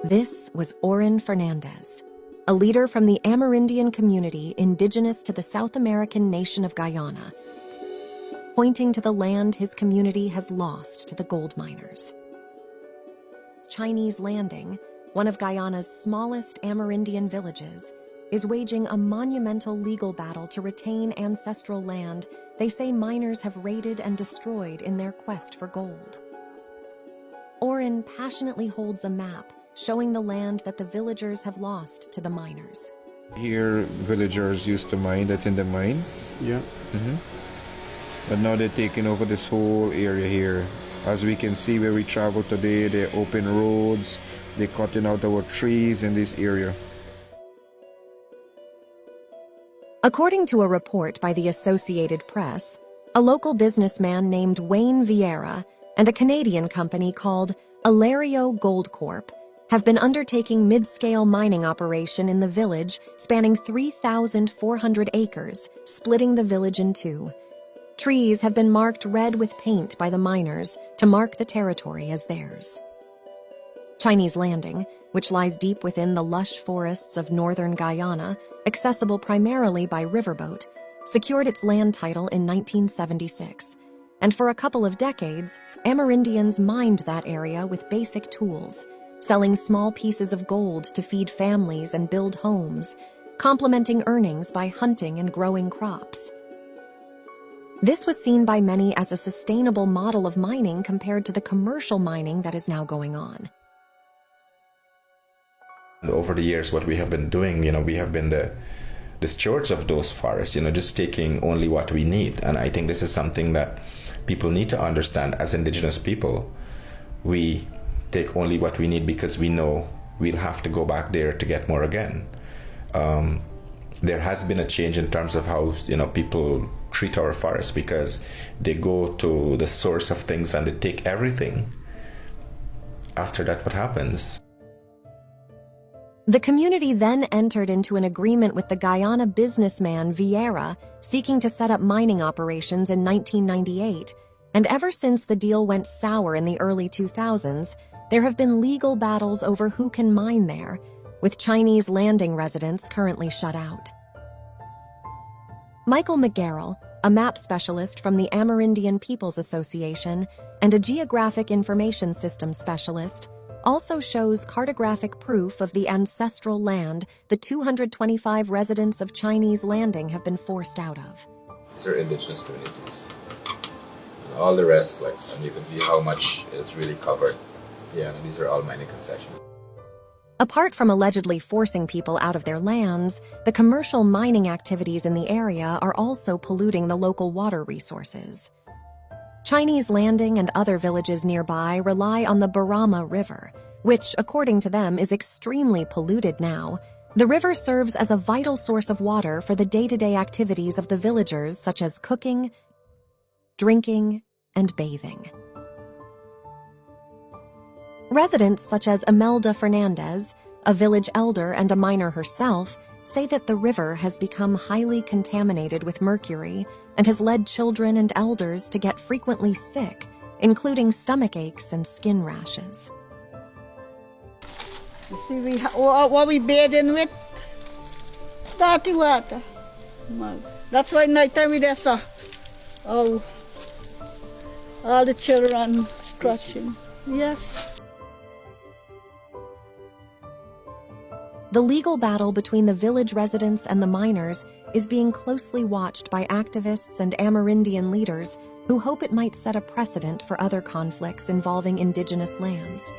This was Orwin Fernandes, a leader from the Amerindian community indigenous to the South American nation of Guyana, pointing to the land his community has lost to the gold miners. Chinese Landing, one of Guyana's smallest Amerindian villages, is waging a monumental legal battle to retain ancestral land they say miners have raided and destroyed in their quest for gold. Orwin passionately holds a map showing the land that the villagers have lost to the miners. Here, villagers used to mine, that's in the mines. Yeah. But now they're taking over this whole area here. As we can see where we travel today, they're open roads, they're cutting out our trees in this area. According to a report by the Associated Press, a local businessman named Wayne Vieira and a Canadian company called Alario Gold Corp have been undertaking mid-scale mining operation in the village spanning 3,400 acres, splitting the village in two. Trees have been marked red with paint by the miners to mark the territory as theirs. Chinese Landing, which lies deep within the lush forests of northern Guyana, accessible primarily by riverboat, secured its land title in 1976. And for a couple of decades, Amerindians mined that area with basic tools, selling small pieces of gold to feed families and build homes, complementing earnings by hunting and growing crops. This was seen by many as a sustainable model of mining compared to the commercial mining that is now going on. Over the years, what we have been doing, we have been the stewards of those forests, just taking only what we need. And I think this is something that people need to understand. As Indigenous people, we take only what we need because we know we'll have to go back there to get more again. There has been a change in terms of how people treat our forests, because they go to the source of things and they take everything. After that, what happens? The community then entered into an agreement with the Guyana businessman Vieira, seeking to set up mining operations in 1998, and ever since the deal went sour in the early 2000s, there have been legal battles over who can mine there, with Chinese Landing residents currently shut out. Michael McGarrell, a map specialist from the Amerindian Peoples Association and a geographic information system specialist, also shows cartographic proof of the ancestral land the 225 residents of Chinese Landing have been forced out of. These are indigenous communities. And all the rest, and you can see how much is really covered. Yeah, and these are all mining concessions. Apart from allegedly forcing people out of their lands, the commercial mining activities in the area are also polluting the local water resources. Chinese Landing and other villages nearby rely on the Barama River, which, according to them, is extremely polluted now. The river serves as a vital source of water for the day-to-day activities of the villagers, such as cooking, drinking, and bathing. Residents such as Imelda Fernandes, a village elder and a miner herself, say that the river has become highly contaminated with mercury and has led children and elders to get frequently sick, including stomach aches and skin rashes. You see, what we bathing with? Dirty water. That's why nighttime we just saw all the children scratching. Yes. The legal battle between the village residents and the miners is being closely watched by activists and Amerindian leaders who hope it might set a precedent for other conflicts involving indigenous lands.